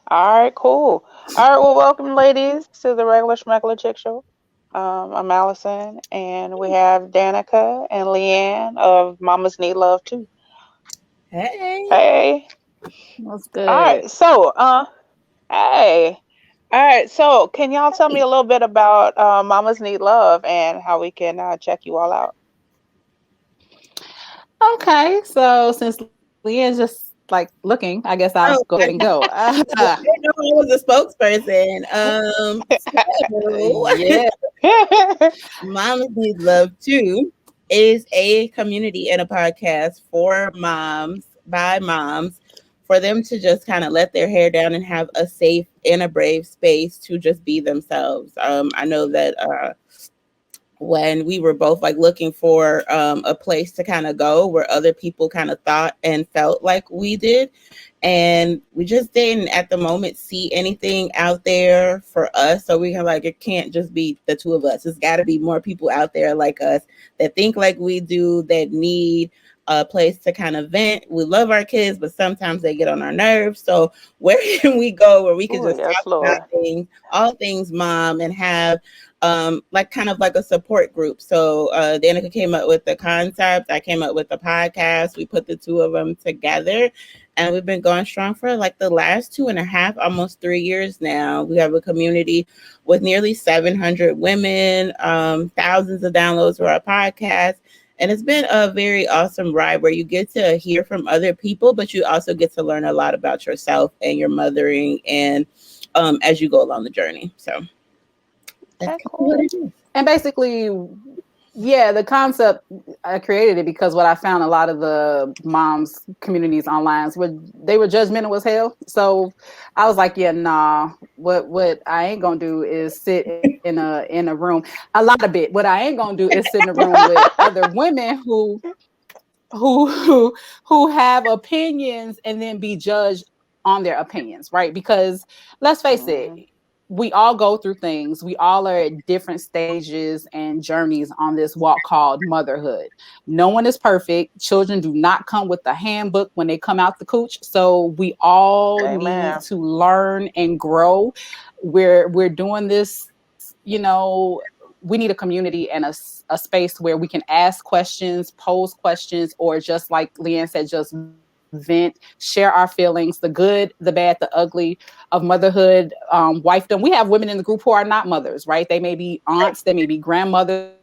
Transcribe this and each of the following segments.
All right, cool. All right, well, welcome, ladies, to the regular schmegular chick show. I'm Allison, and we have Danica and Leanne of Mamas Need Love too. Hey, Hey, What's all good? right. Hey, all right. So, can y'all tell me a little bit about Mamas Need Love and how we can check you all out? Okay, so since Leah's just like looking, I guess I'll oh, go ahead and go. I didn't know I was a spokesperson. So Yeah. Mamas Need Love Too is a community and a podcast for moms by moms for them to just kind of let their hair down and have a safe and a brave space to just be themselves. I know that when we were both like looking for a place to kind of go where other people kind of thought and felt like we did, and we just didn't at the moment see anything out there for us, so we can like, it can't just be the two of us, it's got to be more people out there like us that think like we do, that need a place to kind of vent. We love our kids, but sometimes they get on our nerves, so where can we go where we can Oh, just yes, talk about Lord. things, all things mom, and have like kind of like a support group. So Danica came up with the concept, I came up with the podcast, we put the two of them together, and we've been going strong for like the last 2.5, almost 3 years now. We have a community with nearly 700 women, thousands of downloads for our podcast. And it's been a very awesome ride where you get to hear from other people, but you also get to learn a lot about yourself and your mothering, and as you go along the journey. So that's Okay, kind of what cool. it is. And basically, yeah, the concept, I created it because what I found, a lot of the moms communities online they were judgmental as hell. So I was like, yeah, nah. What I ain't gonna do is sit in a room. A lot of it. What I ain't gonna do is sit in a room with other women who have opinions and then be judged on their opinions, right? Because let's face it, Mhm. we all go through things. We all are at different stages and journeys on this walk called motherhood. No one is perfect. Children do not come with a handbook when they come out the cooch. So we all need Amen. to learn and grow. We're doing this, we need a community and a space where we can ask questions, pose questions, or just like Leanne said, just vent, share our feelings, the good, the bad, the ugly of motherhood, wifedom. We have women in the group who are not mothers, right? They may be aunts, they may be grandmothers,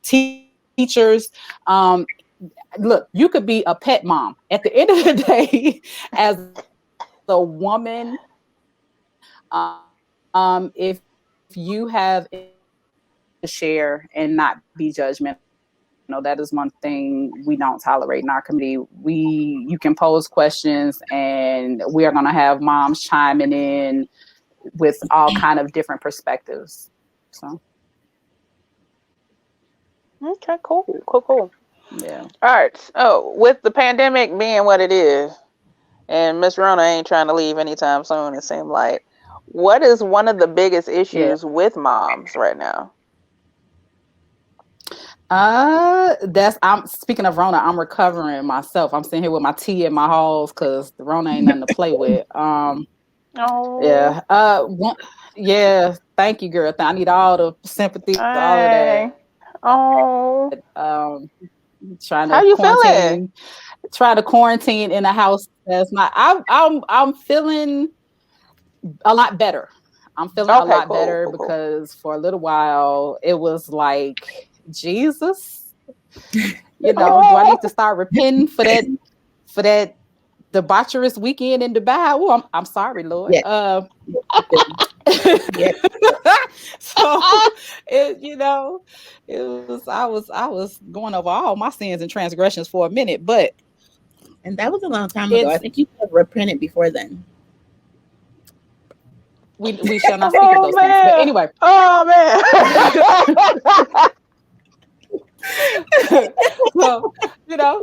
teachers. Look, you could be a pet mom. At the end of the day, as a woman, if you have to share and not be judgmental, that is one thing we don't tolerate in our community. You can pose questions, and we are going to have moms chiming in with all kind of different perspectives. So Okay, cool, cool, cool. yeah. All right. So, with the pandemic being what it is, and Miss Rona ain't trying to leave anytime soon, it seemed like, what is one of the biggest Yeah. issues with moms right now? I'm speaking of Rona, I'm recovering myself. I'm sitting here with my tea in my halls because the Rona ain't nothing to play with. Oh, Yeah. Yeah. Thank you, girl. I need all the sympathy, all of hey. that. Oh, Trying how to you feeling? quarantine in a house that's not. I'm feeling a lot better. I'm feeling a Okay, lot cool, better cool, cool. because for a little while it was like, Jesus, do I need to Oh, start repenting for that debaucherous weekend in Dubai. Oh, I'm sorry, Lord. Yeah. Yeah. So it, it was I was going over all my sins and transgressions for a minute, but And that was a long time ago. I it's think you could have repented before then. we shall not speak of Oh those things. But man. anyway, Oh man. well,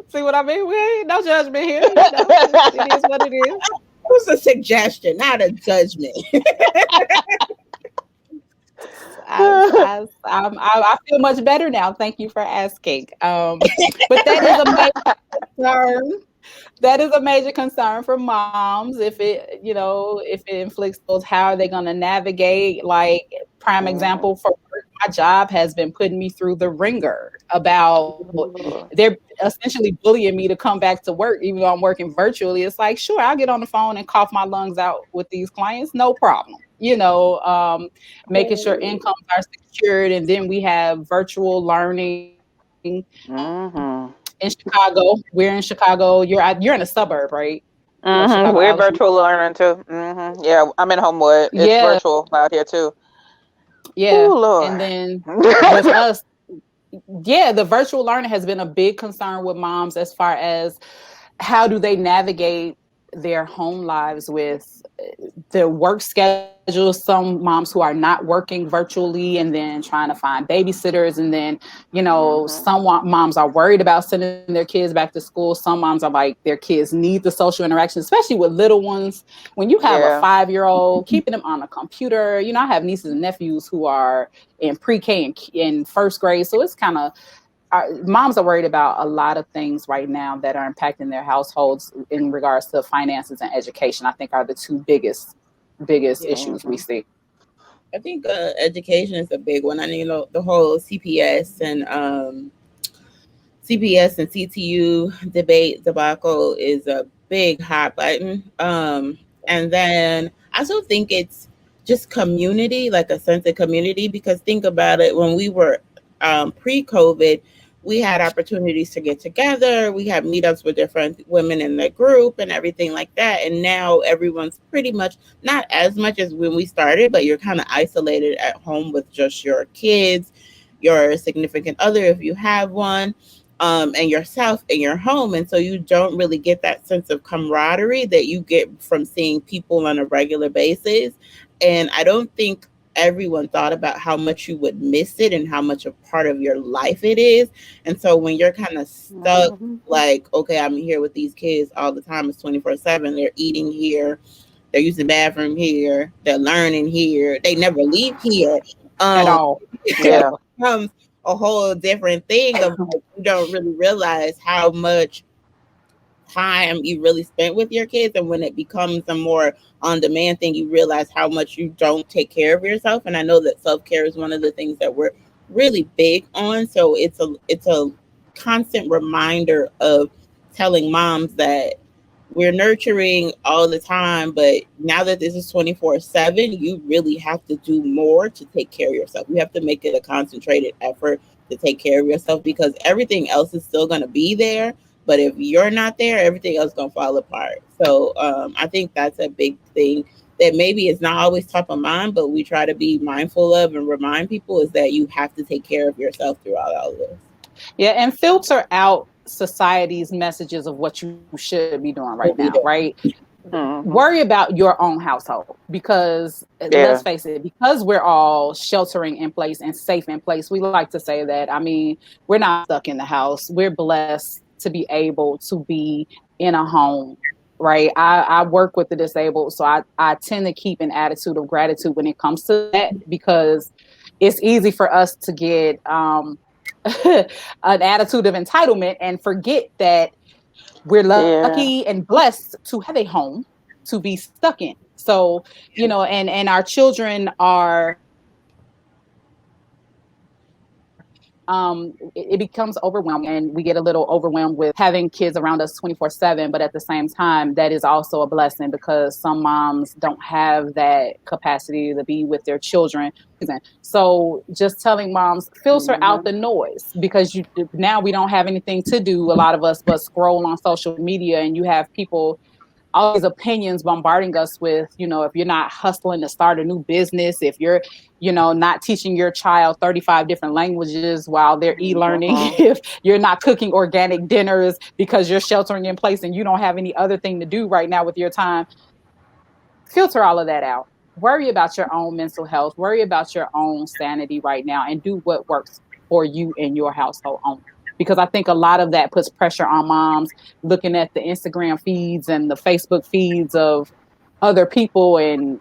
see what I mean? We ain't no judgment here. It is what it is. It was a suggestion, not a judgment. I feel much better now. Thank you for asking. But that is a major concern. That is a major concern for moms. If it inflicts those, how are they going to navigate? Like, prime example for my job has been putting me through the ringer about they're essentially bullying me to come back to work, even though I'm working virtually. It's like, sure, I'll get on the phone and cough my lungs out with these clients, no problem. Making sure incomes are secured, and then we have virtual learning Mm-hmm. in Chicago. We're in Chicago. You're in a suburb, right? Mm-hmm. Chicago, We're Allison. virtual learning too. Mm-hmm. Yeah, I'm in Homewood. It's Yeah, virtual out here too. yeah. Oh And Lord. then with us, yeah, the virtual learning has been a big concern with moms as far as how do they navigate their home lives with their work schedules. Some moms who are not working virtually and then trying to find babysitters. And then, Mm-hmm. some moms are worried about sending their kids back to school. Some moms are like, their kids need the social interaction, especially with little ones. When you have a Yeah. 5-year-old, keeping them on a computer, I have nieces and nephews who are in pre-K and in first grade. So it's kind of, moms are worried about a lot of things right now that are impacting their households in regards to finances and education. I think are the two biggest Yeah. issues we Mm-hmm. see. I think education is a big one. I mean, the whole CPS and CTU debate debacle is a big hot button. And then I also think it's just community, like a sense of community, because think about it, when we were pre-COVID, we had opportunities to get together. We had meetups with different women in the group and everything like that. And now everyone's pretty much, not as much as when we started, but you're kind of isolated at home with just your kids, your significant other, if you have one, and yourself in your home. And so you don't really get that sense of camaraderie that you get from seeing people on a regular basis. And I don't think everyone thought about how much you would miss it and how much a part of your life it is. And so when you're kind of stuck, Mm-hmm. like, okay, I'm here with these kids all the time, it's 24/7, they're eating here, they're using the bathroom here, they're learning here, they never leave here. At um all. it Yeah. Ever. becomes a whole different thing of, like, you don't really realize how much time you really spent with your kids. And when it becomes a more on demand thing, you realize how much you don't take care of yourself. And I know that self-care is one of the things that we're really big on. So it's a constant reminder of telling moms that we're nurturing all the time, but now that this is 24/7, you really have to do more to take care of yourself. You have to make it a concentrated effort to take care of yourself, because everything else is still going to be there. But if you're not there, everything else is going to fall apart. So I think that's a big thing that maybe is not always top of mind, but we try to be mindful of and remind people, is that you have to take care of yourself throughout all of this. Yeah, and filter out society's messages of what you should be doing right now, right? Mm-hmm. Worry about your own household, because let's Yeah. face it, because we're all sheltering in place and safe in place, we like to say that. I mean, we're not stuck in the house. We're blessed to be able to be in a home, right? I work with the disabled, so I tend to keep an attitude of gratitude when it comes to that, because it's easy for us to get an attitude of entitlement and forget that we're Yeah. lucky and blessed to have a home to be stuck in. So, and our children are, it becomes overwhelming, and we get a little overwhelmed with having kids around us 24/7. But at the same time, that is also a blessing, because some moms don't have that capacity to be with their children. So just telling moms, filter out Mm-hmm. the noise, because now we don't have anything to do, a lot of us, but scroll on social media, and you have people all these opinions bombarding us with, if you're not hustling to start a new business, if you're, not teaching your child 35 different languages while they're e-learning, if you're not cooking organic dinners because you're sheltering in place and you don't have any other thing to do right now with your time, filter all of that out. Worry about your own mental health, worry about your own sanity right now, and do what works for you and your household only. Because I think a lot of that puts pressure on moms looking at the Instagram feeds and the Facebook feeds of other people, and,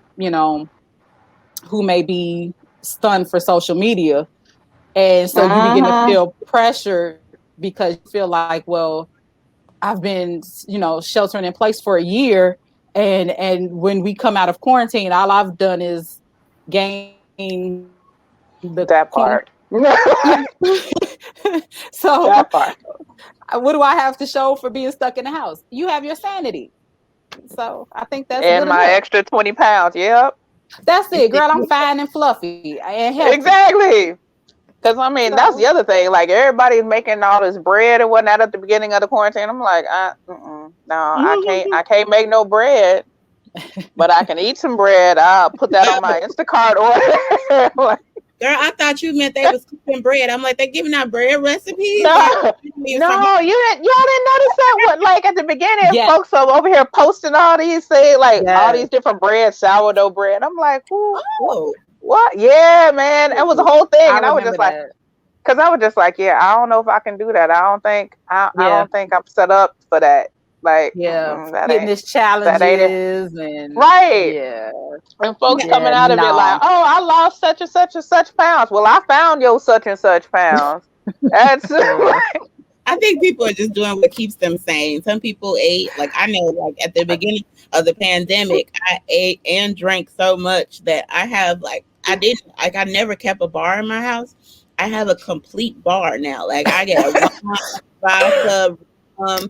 who may be stunned for social media. And so you begin to feel pressured because you feel like, well, I've been, sheltering in place for a year. And when we come out of quarantine, all I've done is gain the That part. So That part. what do I have to show for being stuck in the house? You have your sanity. So I think that's And good my enough. extra 20 pounds. Yep. That's it, girl. I'm fine and fluffy and healthy. Exactly. Because, I mean, that's the other thing. Like, everybody's making all this bread and whatnot at the beginning of the quarantine. I'm like, no, I can't make no bread. But I can eat some bread. I'll put that on my Instacart order. Like, girl, I thought you meant they was cooking bread. I'm like, they're giving out bread recipes? no, y'all didn't notice that? What, like, at the beginning, folks are over here posting all these, all these different breads, sourdough bread. I'm like, what? Yeah, man. It was a whole thing. And I was just like, because I was just like, yeah, I don't know if I can do that. I don't think I'm set up for that. Like, fitness challenges and right. Yeah. And folks coming out of it like, oh, I lost such and such and such pounds. Well, I found your such and such pounds. That's I think people are just doing what keeps them sane. Some people ate, like I know, like at the beginning of the pandemic, I ate and drank so much that I have I never kept a bar in my house. I have a complete bar now. Like I get a vodka,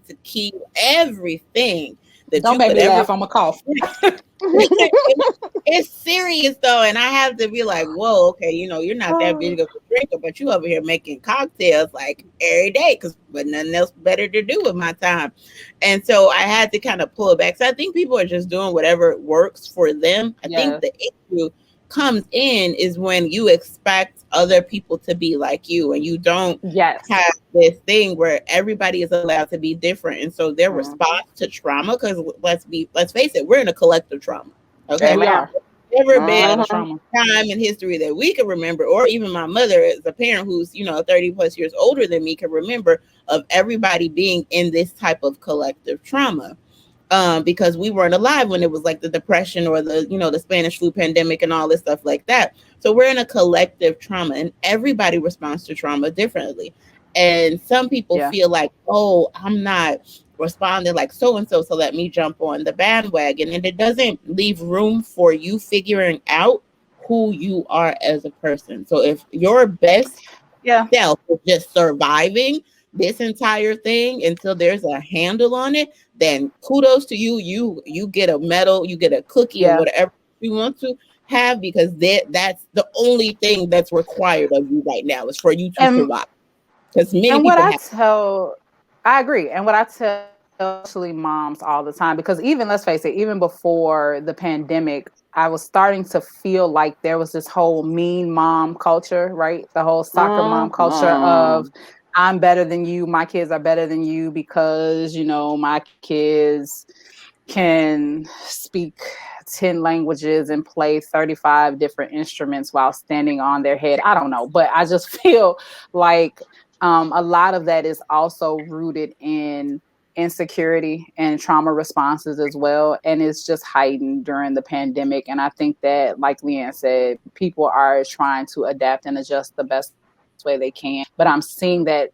tequila, everything. Don't make me laugh. I'm a cough. It's serious though, and I have to be like, whoa, okay, you're not that big of a drinker, but you over here making cocktails like every day, but nothing else better to do with my time. And so I had to kind of pull it back. So I think people are just doing whatever works for them. I think the issue comes in is when you expect other people to be like you, and you don't have this thing where everybody is allowed to be different. And so their response to trauma, because let's face it, we're in a collective trauma. Okay, we are. Never been a time in history that we can remember, or even my mother as a parent who's 30 plus years older than me can remember, of everybody being in this type of collective trauma. Because we weren't alive when it was like the Depression or the Spanish flu pandemic and all this stuff like that. So we're in a collective trauma, and everybody responds to trauma differently. And some people feel like, oh, I'm not responding like so-and-so, so let me jump on the bandwagon. And it doesn't leave room for you figuring out who you are as a person. So if your best self is just surviving this entire thing until there's a handle on it, then kudos to you. You get a medal, you get a cookie, or whatever you want to have, because that's the only thing that's required of you right now is for you to survive. Because I agree. And what I tell especially moms all the time, because even, let's face it, even before the pandemic, I was starting to feel like there was this whole mean mom culture, right? The whole soccer mom culture of, I'm better than you, my kids are better than you because, my kids can speak 10 languages and play 35 different instruments while standing on their head. I don't know, but I just feel like a lot of that is also rooted in insecurity and trauma responses as well. And it's just heightened during the pandemic. And I think that, like Leanne said, people are trying to adapt and adjust the best way they can. But I'm seeing that,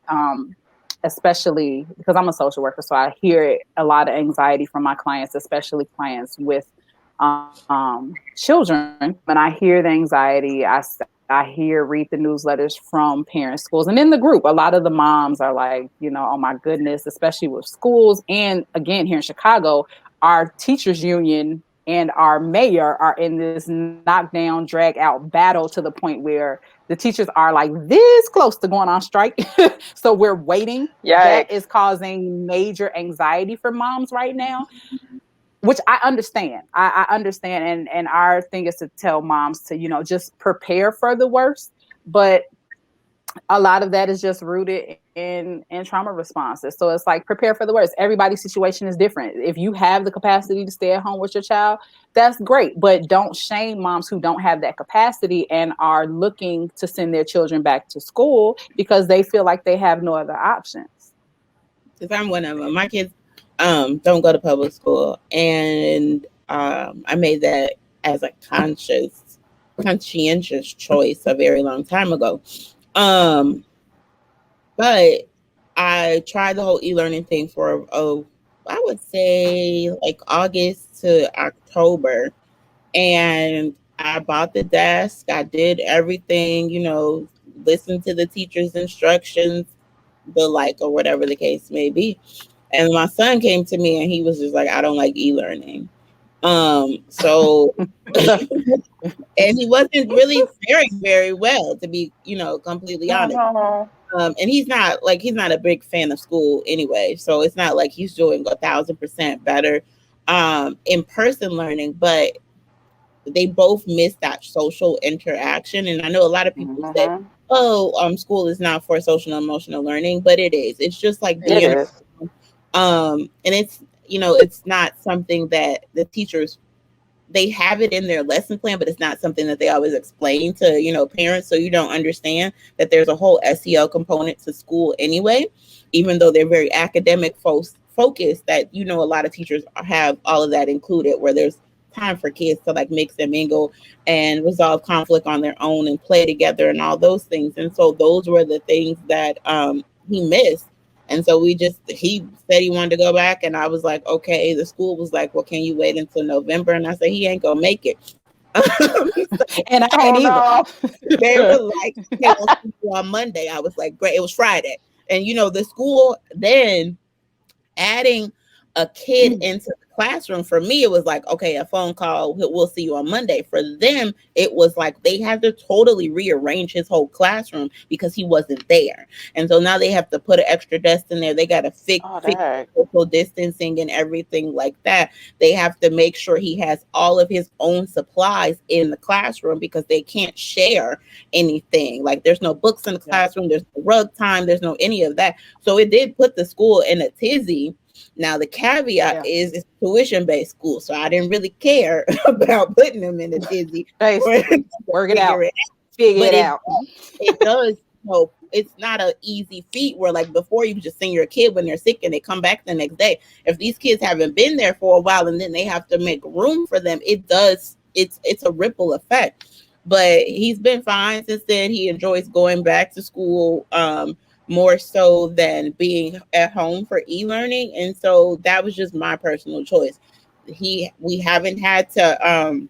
especially because I'm a social worker, so I hear a lot of anxiety from my clients, especially clients with children. When I hear the anxiety, read the newsletters from parent schools, and in the group, a lot of the moms are like, oh my goodness, especially with schools. And again, here in Chicago, our teachers union and our mayor are in this knockdown, drag out battle to the point where the teachers are like this close to going on strike. So we're waiting. That is causing major anxiety for moms right now. which I understand. I understand, and our thing is to tell moms to, just prepare for the worst. But a lot of that is just rooted in trauma responses. So it's like, prepare for the worst. Everybody's situation is different. If you have the capacity to stay at home with your child, that's great. But don't shame moms who don't have that capacity and are looking to send their children back to school because they feel like they have no other options. Because I'm one of them. My kids don't go to public school, and I made that as a conscientious choice a very long time ago. But I tried the whole e-learning thing for I would say like August to October, and I bought the desk. I did everything, listened to the teacher's instructions, the like, or whatever the case may be. And my son came to me and he was just like, I don't like e-learning. So and he wasn't really faring very well, to be, completely honest. Uh-huh. And he's not a big fan of school anyway. So it's not like he's doing 1,000% better in person learning, but they both miss that social interaction. And I know a lot of people say, Uh-huh. oh, school is not for social and emotional learning, but it is. It's just like It being is. and it's not something that the teachers, they have it in their lesson plan, but it's not something that they always explain to, parents. So you don't understand that there's a whole SEL component to school anyway, even though they're very academic focused, that, a lot of teachers have all of that included, where there's time for kids to like mix and mingle and resolve conflict on their own and play together and all those things. And so those were the things that he missed. And so he said he wanted to go back. And I was like, okay. The school was like, well, can you wait until November? And I said, he ain't going to make it. And I Oh can't either. no. They were like, okay, we'll see you on Monday. I was like, great. It was Friday. And, the school then adding a kid into the classroom, for me, it was like, okay, a phone call, we'll see you on Monday. For them, it was like they had to totally rearrange his whole classroom because he wasn't there. And so now they have to put an extra desk in there. They got to fix Oh dang. social distancing and everything like that. They have to make sure he has all of his own supplies in the classroom because they can't share anything. Like, there's no books in the Yeah. classroom, there's no rug time, there's no any of that. So it did put the school in a tizzy. Now the caveat is it's tuition-based school, so I didn't really care about putting them in a tizzy. Work it out. Figure it out. It does. It's not an easy feat where, like, before you just send your kid when they're sick and they come back the next day. If these kids haven't been there for a while and then they have to make room for them, it does. It's a ripple effect. But he's been fine since then. He enjoys going back to school. More so than being at home for e-learning. And so that was just my personal choice. We haven't had to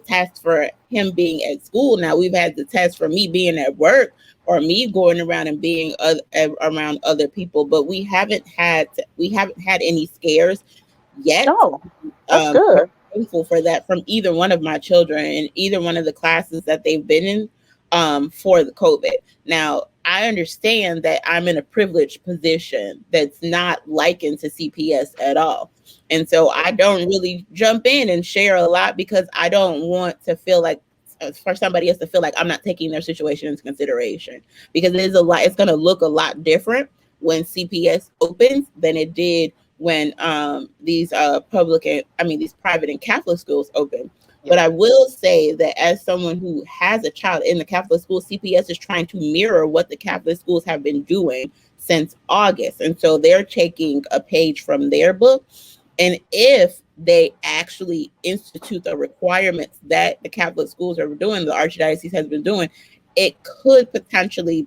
test for him being at school. Now we've had to test for me being at work or me going around and being around other people, but we haven't had any scares yet. Oh, that's good. Thankful for that from either one of my children in either one of the classes that they've been in for the COVID. Now, I understand that I'm in a privileged position that's not likened to CPS at all. And so I don't really jump in and share a lot because I don't want to feel like, for somebody else to feel like I'm not taking their situation into consideration, because it is a lot. It's going to look a lot different when CPS opens than it did when these private and Catholic schools open. But I will say that as someone who has a child in the Catholic school, CPS is trying to mirror what the Catholic schools have been doing since August. And so they're taking a page from their book. And if they actually institute the requirements that the Catholic schools are doing, the Archdiocese has been doing, it could potentially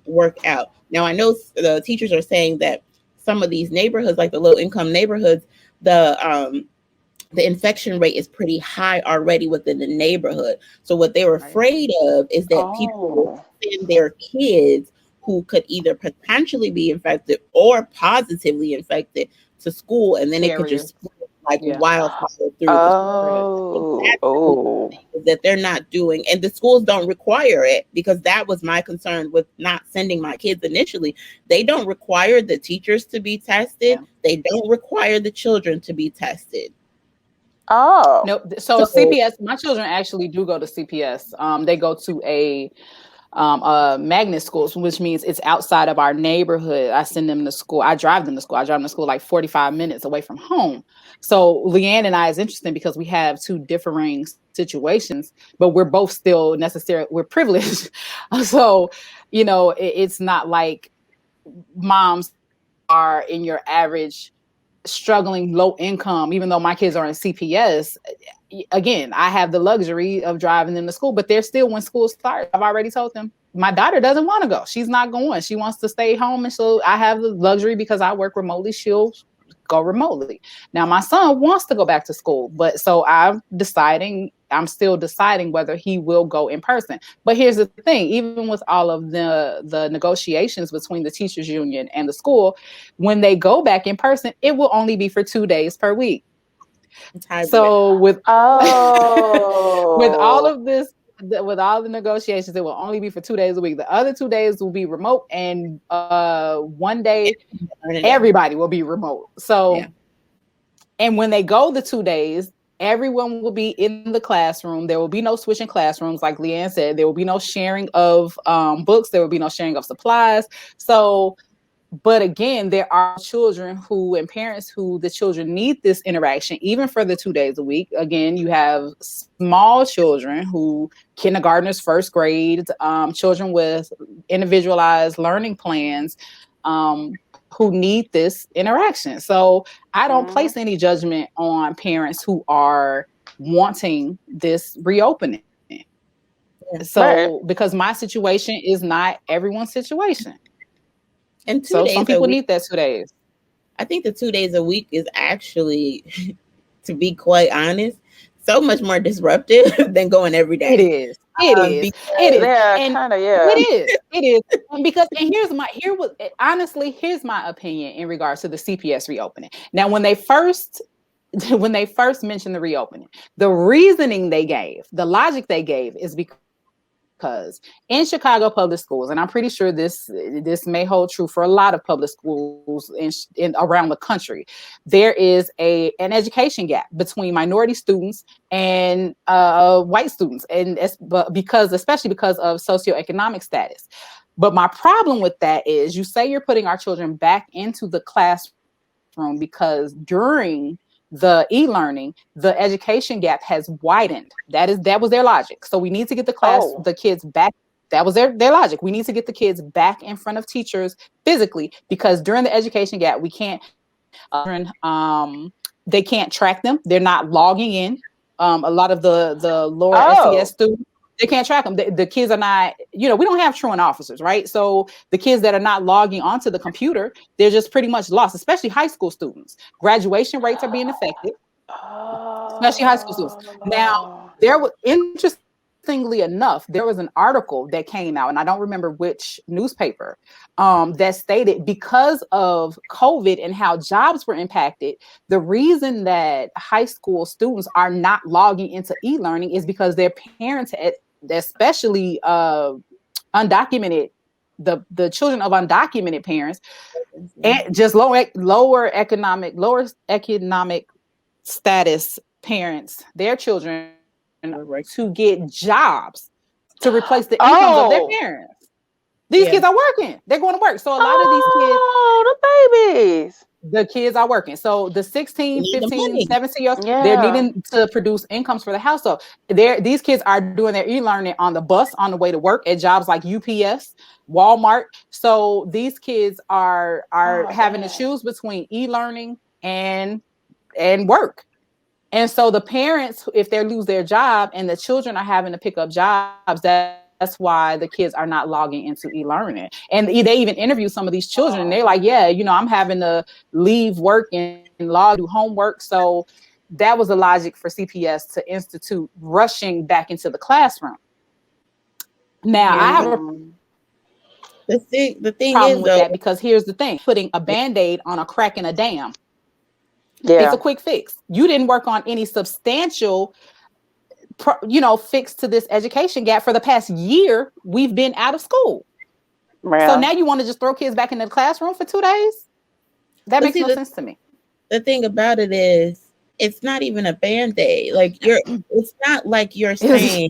work out. Now, I know the teachers are saying that some of these neighborhoods, like the low-income neighborhoods, the infection rate is pretty high already within the neighborhood. So what they were afraid of is that people will send their kids who could either potentially be infected or positively infected to school, and then it could just spread like Yeah. wildfire through the school. So Oh, that's the only oh. thing that they're not doing, and the schools don't require it, because that was my concern with not sending my kids initially. They don't require the teachers to be tested. Yeah. They don't require the children to be tested. Oh. Nope. So So CPS, my children actually do go to CPS. They go to a magnet schools, which means it's outside of our neighborhood. I send them to school. I drive them to school. I drive them to school like 45 minutes away from home. So Leanne and I is interesting because we have two differing situations, but we're both still necessary. We're privileged. So, it's not like moms are in your average struggling low income, even though my kids are in CPS. Again, I have the luxury of driving them to school, but they're still, when school starts, I've already told them my daughter doesn't want to go. She's not going. She wants to stay home. And so I have the luxury, because I work remotely. She'll go remotely. Now my son wants to go back to school, but so I'm still deciding whether he will go in person. But here's the thing, even with all of the negotiations between the teachers union and the school, when they go back in person, it will only be for 2 days per week. it's hybrid. So with with all Oh. of this, with all the negotiations, it will only be for 2 days a week. The other 2 days will be remote, and one day everybody will be remote. So, Yeah. and when they go the 2 days, everyone will be in the classroom. There will be no switching classrooms, like Leanne said. There will be no sharing of books. There will be no sharing of supplies. So, but again, there are children and parents who the children need this interaction, even for the 2 days a week. Again, you have small children kindergartners, first grade, children with individualized learning plans, who need this interaction. So I don't Mm-hmm. place any judgment on parents who are wanting this reopening. Yeah. Right. So, because my situation is not everyone's situation. And two So some days a people week, need that 2 days. I think the 2 days a week is actually, to be quite honest, so much more disruptive than going every It day. is. It is. It Because is. Yeah, And kind of, it yeah. is. It is. And here's my opinion in regards to the CPS reopening. Now, when they first mentioned the reopening, the reasoning they gave, the logic they gave, is because in Chicago public schools, and I'm pretty sure this may hold true for a lot of public schools in around the country, there is an education gap between minority students and white students, and especially because of socioeconomic status. But my problem with that is, you say you're putting our children back into the classroom because during the e-learning, the education gap has widened. That was their logic. So we need to get Oh. the kids back. That was their logic. We need to get the kids back in front of teachers physically, because during the education gap, we can't they can't track them. They're not logging in. A lot of the lower SES Oh. students, they can't track them. The kids are not, we don't have truant officers, right? So the kids that are not logging onto the computer, they're just pretty much lost, especially high school students. Graduation rates are being affected, especially high school students. Now, Oh. interestingly enough, there was an article that came out, and I don't remember which newspaper, that stated, because of COVID and how jobs were impacted, the reason that high school students are not logging into e-learning is because their parents, especially undocumented, the children of undocumented parents, and just lower economic status parents, their children, to get jobs to replace the incomes of their Oh. parents. These kids are working. They're going to work. So a lot of these kids, Oh, the babies. the kids are working. So the 16, need the 15, money. 17 year olds, they're Yeah. needing to produce incomes for the household. These kids are doing their e-learning on the bus on the way to work at jobs like UPS, Walmart. So these kids are Oh, having to dang. choose between e-learning and work. And so the parents, if they lose their job, and the children are having to pick up jobs, that's why the kids are not logging into e-learning. And they even interview some of these children, and they're like, yeah, I'm having to leave work and log, do homework. So that was the logic for CPS to institute rushing back into the classroom. Now, I have a The thing problem is with though, that, because here's the thing: putting a Band-Aid on a crack in a dam. It's a Yeah. quick fix. You didn't work on any substantial, fix to this education gap for the past year. We've been out of school. So Yeah. now you want to just throw kids back in the classroom for 2 days? That But makes see, no sense to me. the thing about it is, it's not even a band-aid. Like it's not like you're saying,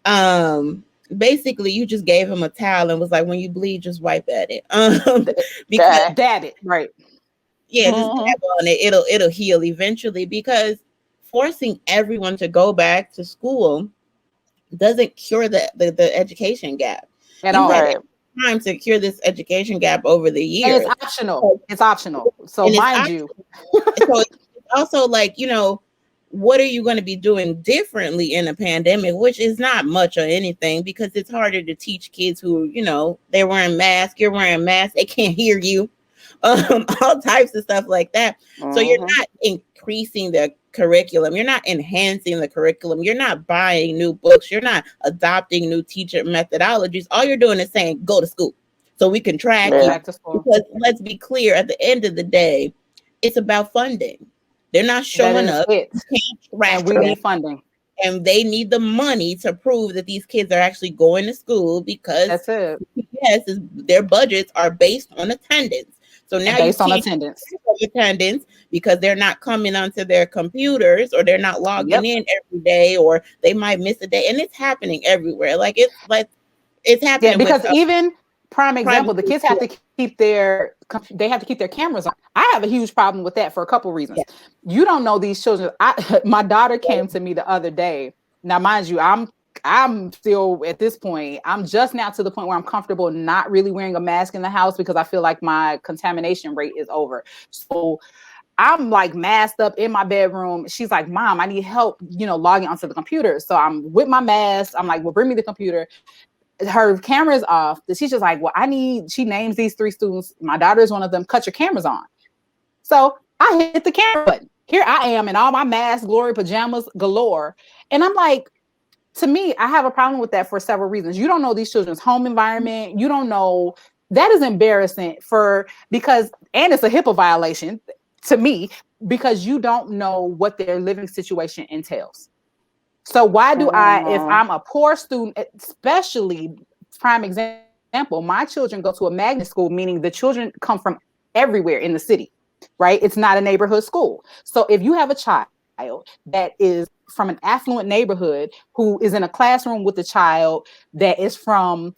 um, basically you just gave him a towel and was like, when you bleed, just wipe at it. Because That. Dab it. Right. yeah, just Hmm. dab on it. It'll heal eventually, because forcing everyone to go back to school doesn't cure the education gap. At You had all. Right. time to cure this education gap over the And it's years. optional. So- It's optional. So and it's mind you, so it's also like, what are you going to be doing differently in a pandemic, which is not much or anything, because it's harder to teach kids who, they're wearing masks, you're wearing masks, they can't hear you, all types of stuff like that. So you're Hmm. not increasing the curriculum, you're not enhancing the curriculum, you're not buying new books, you're not adopting new teacher methodologies. All you're doing is saying, go to school so we can track go you. Yeah. back to school. Because let's be clear, at the end of the day, it's about funding. They're not That showing is up, it. you can't And track we them, need funding. and they need the money to prove that these kids are actually going to school, because That's it. yes, their budgets are based on attendance. So now you Based on can't attendance. have attendance because they're not coming onto their computers, or they're not logging Yep. in every day, or they might miss a day, and it's happening everywhere. It's Yeah, happening with because even prime private example, the kids have schools. to keep their cameras on. I have a huge problem with that for a couple reasons. Yeah. You don't know these children. My daughter came to me the other day. Now, mind you, I'm still at this point. I'm just now to the point where I'm comfortable not really wearing a mask in the house because I feel like my contamination rate is over. So I'm like masked up in my bedroom. She's like, Mom, I need help, logging onto the computer. So I'm with my mask. I'm like, well, bring me the computer. Her camera is off. The teacher's like, well, she names these 3 students. My daughter is one of them. Cut your cameras on. So I hit the camera button. Here I am in all my mask, glory, pajamas galore. And I'm like, to me, I have a problem with that for several reasons. You don't know these children's home environment. You don't know. That is embarrassing and it's a HIPAA violation to me, because you don't know what their living situation entails. So why do if Hmm. I'm a poor student, especially prime example, my children go to a magnet school, meaning the children come from everywhere in the city, right? It's not a neighborhood school. So if you have a child that is from an affluent neighborhood who is in a classroom with a child that is from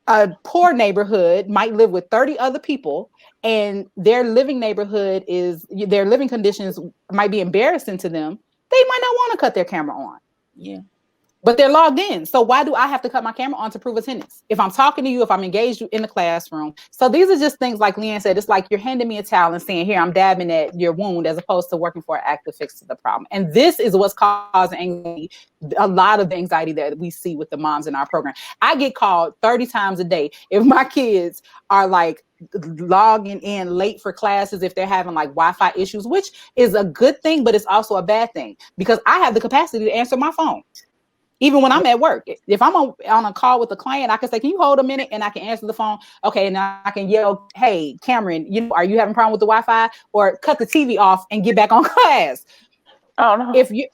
a poor neighborhood, might live with 30 other people, and their living conditions might be embarrassing to them, they might not want to cut their camera on. Yeah. But they're logged in. So why do I have to cut my camera on to prove attendance? If I'm talking to you, if I'm engaged in the classroom. So these are just things like Leanne said, it's like you're handing me a towel and saying, here, I'm dabbing at your wound, as opposed to working for an active fix to the problem. And this is what's causing anxiety, a lot of the anxiety that we see with the moms in our program. I get called 30 times a day if my kids are like logging in late for classes, if they're having like Wi-Fi issues, which is a good thing, but it's also a bad thing, because I have the capacity to answer my phone. Even when I'm at work, if I'm on a call with a client, I can say, can you hold a minute? And I can answer the phone. Okay. And I can yell, hey, Cameron, are you having a problem with the Wi-Fi? Or cut the TV off and get back on class. Oh no. If you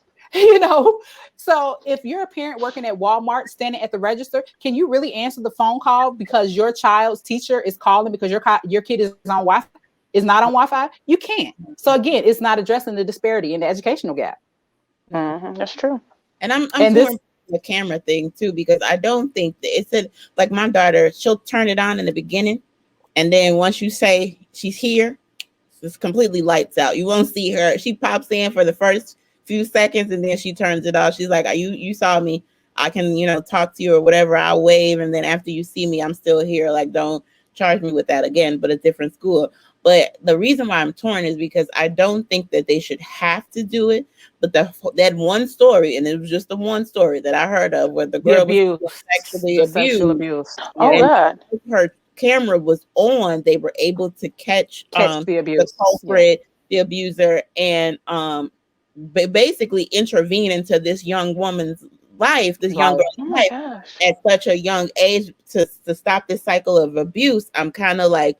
know, so if you're a parent working at Walmart, standing at the register, can you really answer the phone call because your child's teacher is calling because your kid is on Wi-Fi, is not on Wi-Fi? You can't. So again, it's not addressing the disparity in the educational gap. That's true. And I'm And torn this, the camera thing too, because I don't think that it's like my daughter, she'll turn it on in the beginning, and then once you say she's here, it's completely lights out. You won't see her. She pops in for the first few seconds, and then she turns it off. She's like, you saw me, I can talk to you or whatever, I'll wave, and then after you see me, I'm still here. Like, don't charge me with that again, but a different school. But the reason why I'm torn is because I don't think that they should have to do it. But that one story, and it was just the one story that I heard of, where the the girl was abuse, sexually the sexual abused, abuse. Oh Yeah. and God. her camera was on, they were able to catch Catch the the abuse. Yeah. culprit, the abuser, and basically intervene into this young woman's life, this young Right. girl's Oh my life gosh. at such a young age, to stop this cycle of abuse. I'm kind of like,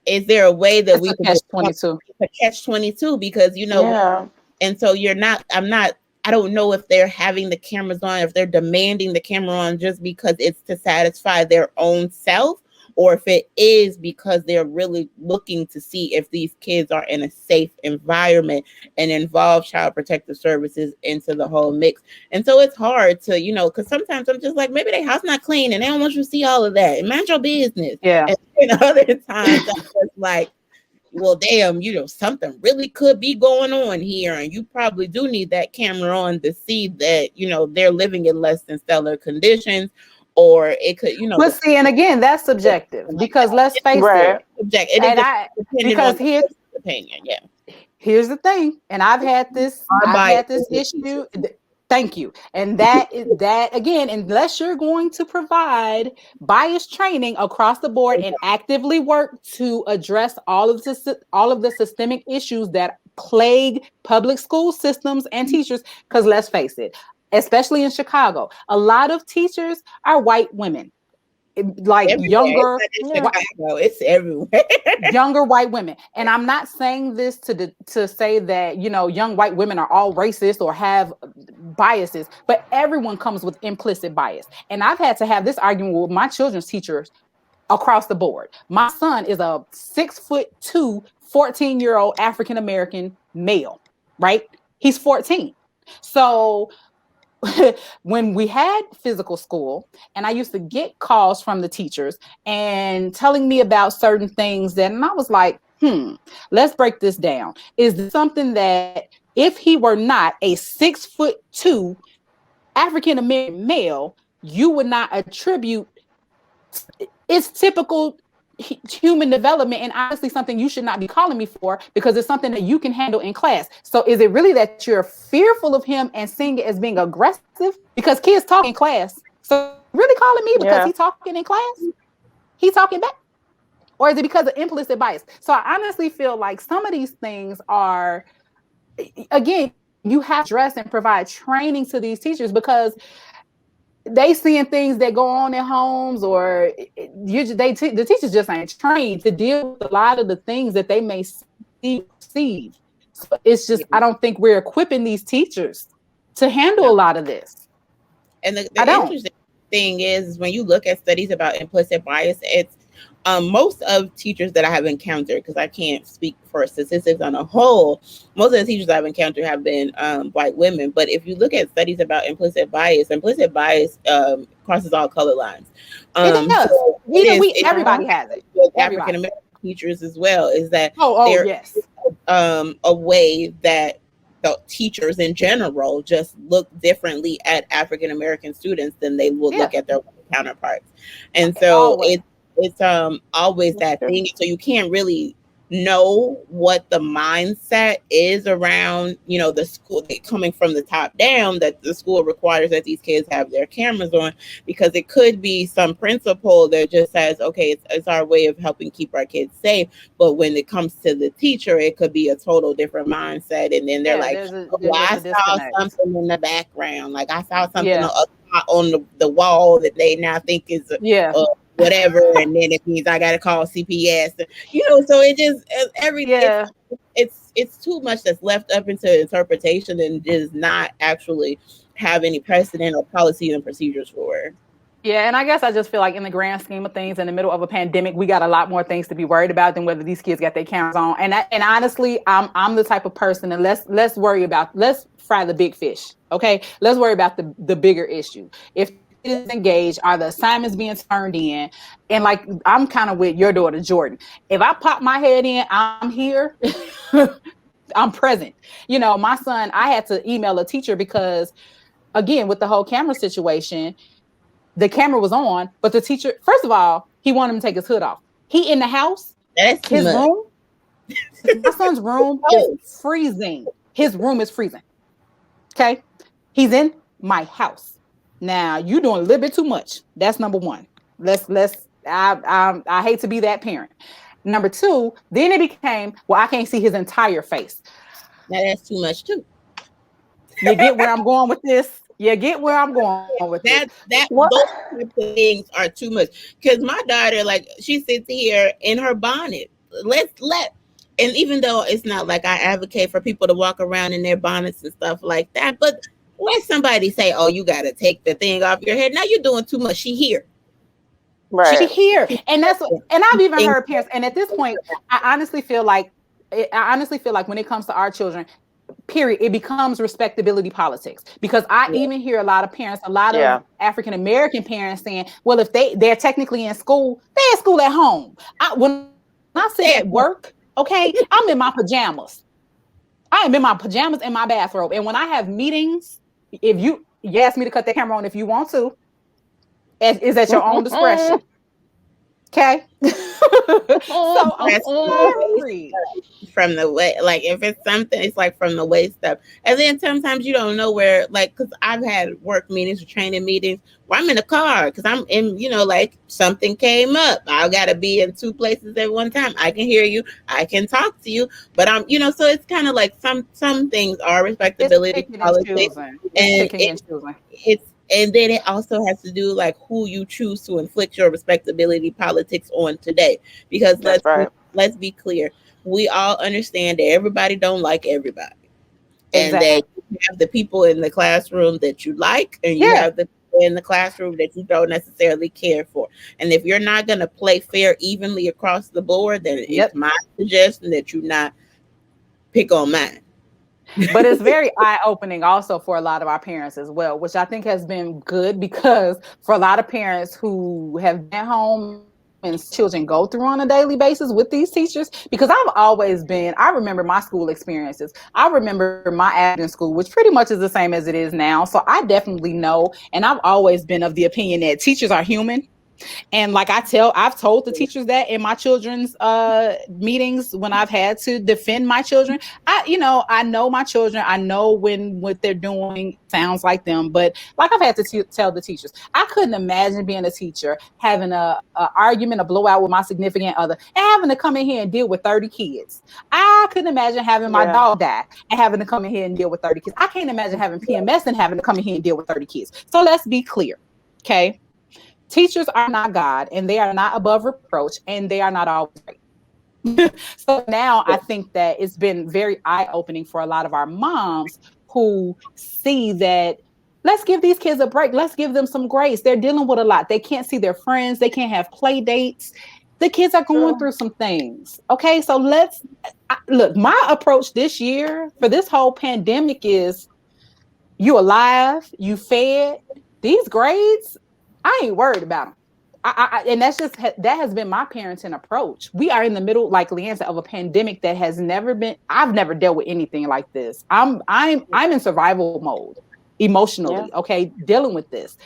is there a way that It's we a could catch just 22. catch 22? Because Yeah. and so I don't know if they're having the cameras on, if they're demanding the camera on just because it's to satisfy their own self, or if it is because they're really looking to see if these kids are in a safe environment and involve child protective services into the whole mix. And so it's hard to, because sometimes I'm just like, maybe their house not clean and they don't want you to see all of that. Mind your business. Yeah. And other times I'm just like, well, damn, something really could be going on here. And you probably do need that camera on to see that, they're living in less than stellar conditions. Or it could, But see, and again, that's subjective like because let's face Right. it. it And is I dependent on because the here person's opinion. Yeah. here's the thing, and I've had Unbiased this issue. Thank you. And that again, unless you're going to provide bias training across the board and actively work to address all of the systemic issues that plague public school systems and teachers, because let's face it, especially in Chicago, a lot of teachers are white women, like Everywhere. younger It's not in Chicago. It's everywhere. younger white women. And I'm not saying this to say that, young white women are all racist or have biases, but everyone comes with implicit bias. And I've had to have this argument with my children's teachers across the board. My son is a 6'2", 14-year-old African-American male, right? He's 14. So when we had physical school, and I used to get calls from the teachers and telling me about certain things and I was like, let's break this down. Is this something that if he were not a 6'2" African-American male, you would not attribute? It's typical human development, and honestly something you should not be calling me for, because it's something that you can handle in class. So is it really that you're fearful of him and seeing it as being aggressive? Because kids talk in class. So really calling me because he's talking in class? He's talking back? Or is it because of implicit bias? So I honestly feel like some of these things are, again, you have to address and provide training to these teachers, because they seeing things that go on in homes, or the teachers just ain't trained to deal with a lot of the things that they may see. So it's just, I don't think we're equipping these teachers to handle a lot of this. And the interesting thing is when you look at studies about implicit bias, it's most of teachers that I have encountered, because I can't speak for statistics on a whole, most of the teachers I've encountered have been white women. But if you look at studies about implicit bias crosses all color lines. It does. So everybody has it. African American teachers as well, is that yes, a way that the teachers in general just look differently at African American students than they will look at their counterparts. And so it's always that thing. So you can't really know what the mindset is around, the school coming from the top down, that the school requires that these kids have their cameras on, because it could be some principle that just says, okay, it's our way of helping keep our kids safe. But when it comes to the teacher, it could be a total different mindset. And then they're I saw something in the background. Like I saw something on the wall that they now think is whatever, and then it means I gotta call CPS. So it just it's too much that's left up into interpretation and does not actually have any precedent or policy and procedures for. Yeah, and I guess I just feel like in the grand scheme of things, in the middle of a pandemic, we got a lot more things to be worried about than whether these kids got their cameras on. And honestly, I'm the type of person, and let's fry the big fish, okay? Let's worry about the bigger issue. If is engaged, are the assignments being turned in? And like, I'm kind of with your daughter Jordan. If I pop my head in, I'm here. I'm present. My son, I had to email a teacher because, again, with the whole camera situation, the camera was on, but the teacher, first of all, he wanted him to take his hood off. He in the house. His room, my son's room is freezing. His room is freezing. Okay, he's in my house. Now you doing a little bit too much. That's number one. I hate to be that parent. Number two, then it became, well, I can't see his entire face. Now that's too much too. You get where I'm going with this? You get where I'm going with that. Those types of things are too much. Because my daughter, like, she sits here in her bonnet let's let, and even though it's not like I advocate for people to walk around in their bonnets and stuff like that, but let somebody say, oh, you got to take the thing off your head. Now you're doing too much. She here. She Right. here. And that's what, and I've even And heard parents, and at this point, I honestly feel like when it comes to our children, period, it becomes respectability politics, because I yeah, even hear a lot of parents, a lot of Yeah. African American parents saying, well, if they're technically in school, they're in school at home. When I sit at stay at work, home. okay, I'm in my pajamas. I am in my pajamas and my bathrobe. And when I have meetings, if you ask me to cut the camera on if you want to, is at your own discretion. Okay. So I'm That's from the waist sorry. up. From the way, like if it's something, it's like from the waist up. And then sometimes you don't know where, like, because I've had work meetings or training meetings where I'm in a car because I'm in, like something came up. I got to be in two places at one time. I can hear you, I can talk to you, but so it's kind of like some things are It's respectability picking and politics, choosing. It's and picking and choosing. it's and then it also has to do like who you choose to inflict your respectability politics on today, because That's right. let's be clear, we all understand that everybody don't like everybody, and that Exactly. you have the people in the classroom that you like, and you Yeah. have the people in the classroom that you don't necessarily care for. And if you're not going to play fair evenly across the board, then it's Yep. my suggestion that you not pick on mine. But it's very eye opening also for a lot of our parents as well, which I think has been good, because for a lot of parents who have been home and children go through on a daily basis with these teachers, because I remember my school experiences. I remember my admin school, which pretty much is the same as it is now. So I definitely know. And I've always been of the opinion that teachers are human. And like I've told the teachers that in my children's meetings when I've had to defend my children. I know my children. I know when what they're doing sounds like them, but like I've had to tell the teachers, I couldn't imagine being a teacher having a argument, a blowout with my significant other, and having to come in here and deal with 30 kids. I couldn't imagine having my Yeah. dog die and having to come in here and deal with 30 kids. I can't imagine having PMS and having to come in here and deal with 30 kids. So let's be clear, okay? Teachers are not God, and they are not above reproach, and they are not always right. So now I think that it's been very eye-opening for a lot of our moms who see that, let's give these kids a break. Let's give them some grace. They're dealing with a lot. They can't see their friends. They can't have play dates. The kids are going True. through some things. Okay, so look, my approach this year for this whole pandemic is, you alive, you fed, these grades, I ain't worried about them. And that has been my parenting approach. We are in the middle, like Leanne said, of a pandemic that has never been. I've never dealt with anything like this. I'm in survival mode Yeah. emotionally. Okay, dealing with this.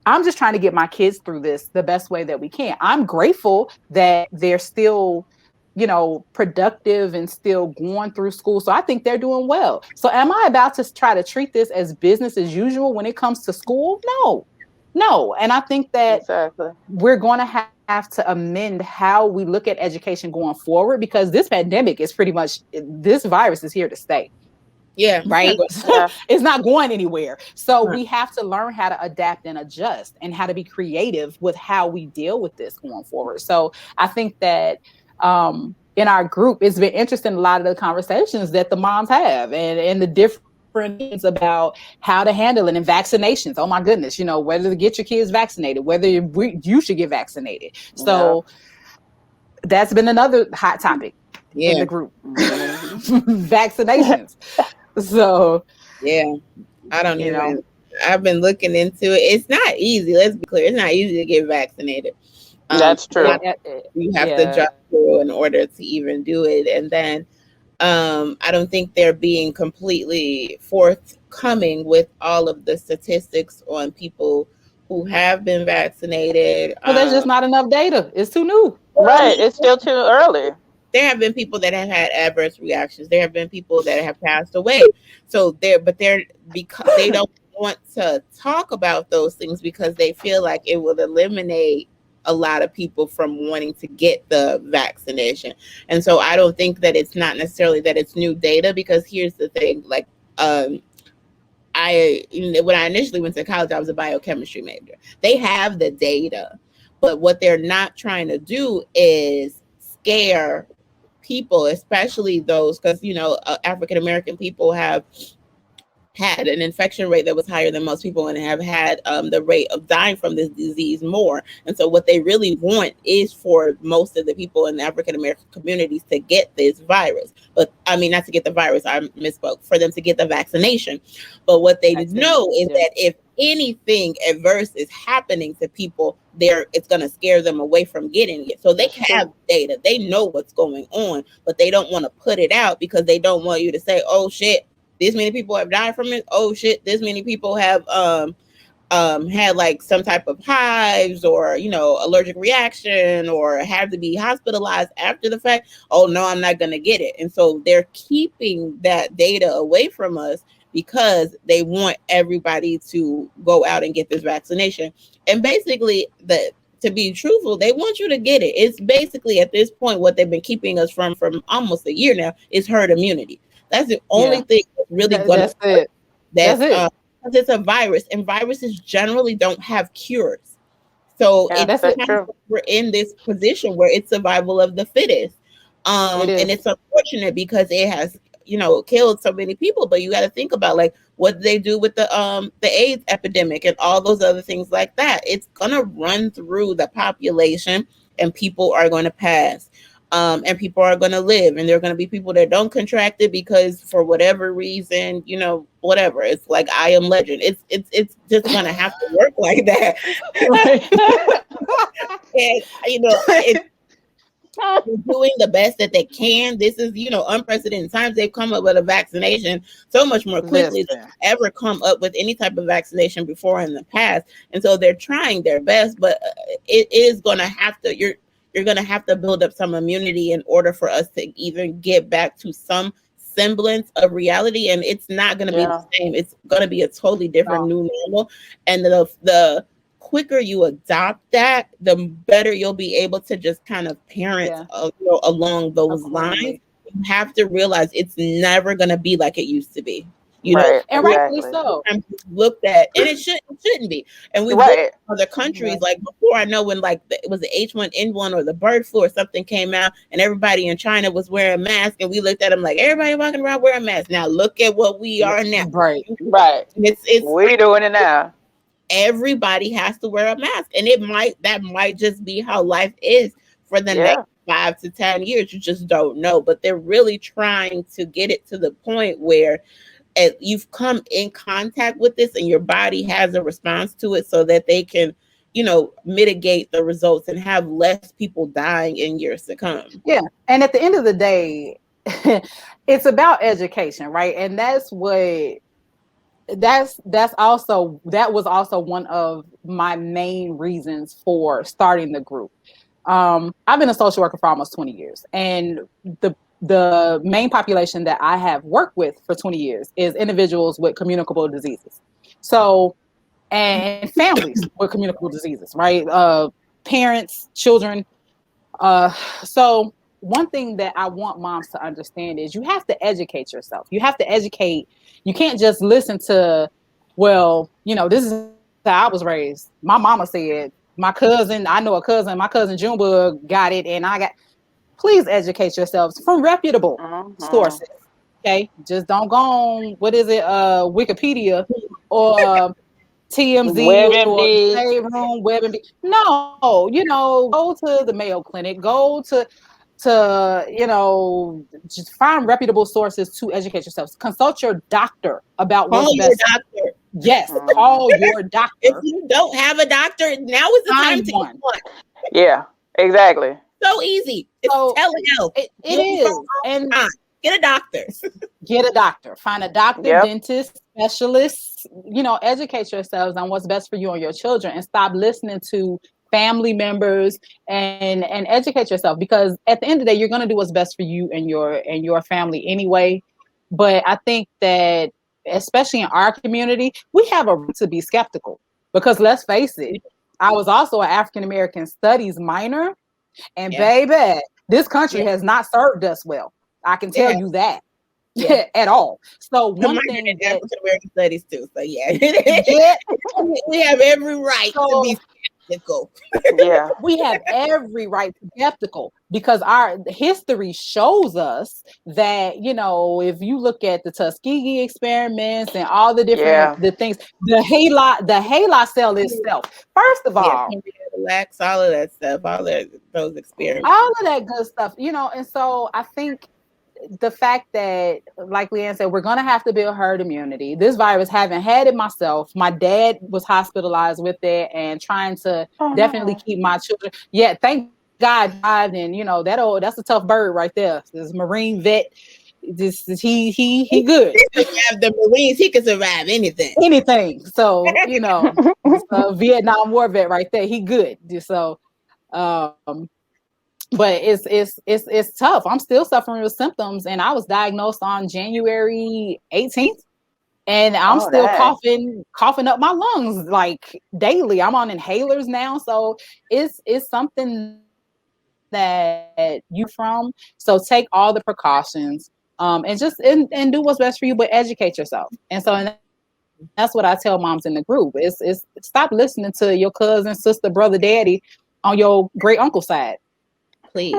I'm just trying to get my kids through this the best way that we can. I'm grateful that they're still, productive and still going through school. So I think they're doing well. So am I about to try to treat this as business as usual when it comes to school? No, no. And I think that Exactly. we're going to have to amend how we look at education going forward, because this pandemic is pretty much, this virus is here to stay. Yeah, it's not Right. going. Yeah. It's not going anywhere. So Right. we have to learn how to adapt and adjust and how to be creative with how we deal with this going forward. So I think that in our group, it's been interesting, a lot of the conversations that the moms have, and the different opinions about how to handle it, and vaccinations. Oh my goodness, whether to get your kids vaccinated, whether you should get vaccinated. Yeah. So that's been another hot topic in Yeah, the group. Hmm. Vaccinations. So, yeah. I don't you know, even. I've been looking into it. It's not easy. Let's be clear. It's not easy to get vaccinated. That's A lot true. you have to yeah. jump through in order to even do it. And then I don't think they're being completely forthcoming with all of the statistics on people who have been vaccinated. Well, there's just not enough data. It's too new. Well, I Right. mean, It's still too early. there have been people that have had adverse reactions. There have been people that have passed away. So they're because they don't want to talk about those things because they feel like it will eliminate a lot of people from wanting to get the vaccination. And so I don't think that it's not necessarily that it's new data, because here's the thing, like when I initially went to college, I was a biochemistry major. They have the data, but what they're not trying to do is scare people, especially those, because African American people have had an infection rate that was higher than most people and have had the rate of dying from this disease more. And so what they really want is for most of the people in the African American communities to get this virus. But I mean, not to get the virus, I misspoke, for them to get the vaccination. But what they know is that if anything adverse is happening to people, it's going to scare them away from getting it. So they have data. They know what's going on, but they don't want to put it out because they don't want you to say, oh shit, this many people have died from it. Oh shit, this many people have had like some type of hives or allergic reaction or have to be hospitalized after the fact. Oh no, I'm not gonna get it. And so they're keeping that data away from us because they want everybody to go out and get this vaccination. And basically, to be truthful, they want you to get it. It's basically at this point what they've been keeping us from almost a year now is herd immunity. That's the only thing that's really going to work. That's it. Because it's a virus, and viruses generally don't have cures. So we're in this position where it's survival of the fittest. And it's unfortunate because it has, killed so many people. But you got to think about like what they do with the AIDS epidemic and all those other things like that. It's gonna run through the population, and people are going to pass. And people are going to live, and there are going to be people that don't contract it because for whatever reason, whatever. It's like I Am Legend. It's just going to have to work like that. And they're doing the best that they can. This is, unprecedented times. They've come up with a vaccination so much more quickly than ever come up with any type of vaccination before in the past. And so they're trying their best, but it is going to have to, you're going to have to build up some immunity in order for us to even get back to some semblance of reality. And it's not going to be the same. It's going to be a totally different new normal. And the quicker you adopt that, the better you'll be able to just kind of parent along those lines. You have to realize it's never going to be like it used to be. And rightfully so. Looked at, and it shouldn't be. And we looked at other countries like before. I know when like it was the H1N1 or the bird flu or something came out, and everybody in China was wearing masks, and we looked at them like everybody walking around wearing masks. Now look at what we are now. Right. It's we're doing it now. Everybody has to wear a mask, and that might just be how life is for the next 5 to 10 years. You just don't know, but they're really trying to get it to the point where you've come in contact with this and your body has a response to it so that they can, mitigate the results and have less people dying in years to come. Yeah. And at the end of the day, it's about education, right? And that was also one of my main reasons for starting the group. I've been a social worker for almost 20 years, and the main population that I have worked with for 20 years is individuals with communicable diseases. So, and families with communicable diseases, right? Parents, children. So one thing that I want moms to understand is you have to educate yourself. You have to educate. You can't just listen to, this is how I was raised. My mama said, my cousin Junebug got it, and I got. Please educate yourselves from reputable sources. Okay, just don't go on Wikipedia or TMZ or WebMD. No, go to the Mayo Clinic. Go to just find reputable sources to educate yourselves. Consult your doctor about what's best. Doctor. Yes, call your doctor. If you don't have a doctor, now is the time to get one. Yeah, exactly. So easy. It's telehealth. It is. And get a doctor. Get a doctor. Find a doctor, dentist, specialist. Educate yourselves on what's best for you and your children, and stop listening to family members and educate yourself, because at the end of the day, you're going to do what's best for you and your family anyway. But I think that especially in our community, we have a right to be skeptical, because let's face it, I was also an African American studies minor. And baby, this country has not served us well. I can tell you that at all. So one thing African American studies too. So we have every right to be skeptical. Yeah. We have every right to be skeptical because our history shows us that, you know, if you look at the Tuskegee experiments and all the different Yeah. the things, the Haley cell itself, first of Yeah, all, relax, all of that stuff, all of those experiments. all of that good stuff, you know, and so I think the fact that, like Leanne said, we're going to have to build herd immunity. This virus, haven't had it myself. My dad was hospitalized with it and trying to Oh definitely no. keep my children. Yeah, thank God he died. And, you know, that's a tough bird right there. This Marine vet, he good. He survived the Marines. He can survive anything. Anything. So, you know, it's a Vietnam War vet right there. He good. So, um, but it's tough. I'm still suffering with symptoms, and I was diagnosed on January 18th, and I'm Oh still dang. coughing up my lungs like daily. I'm on inhalers now, so it's something that you from. So take all the precautions, and just and do what's best for you, but educate yourself. And that's what I tell moms in the group. It's stop listening to your cousin, sister, brother, daddy on your great uncle side. Please,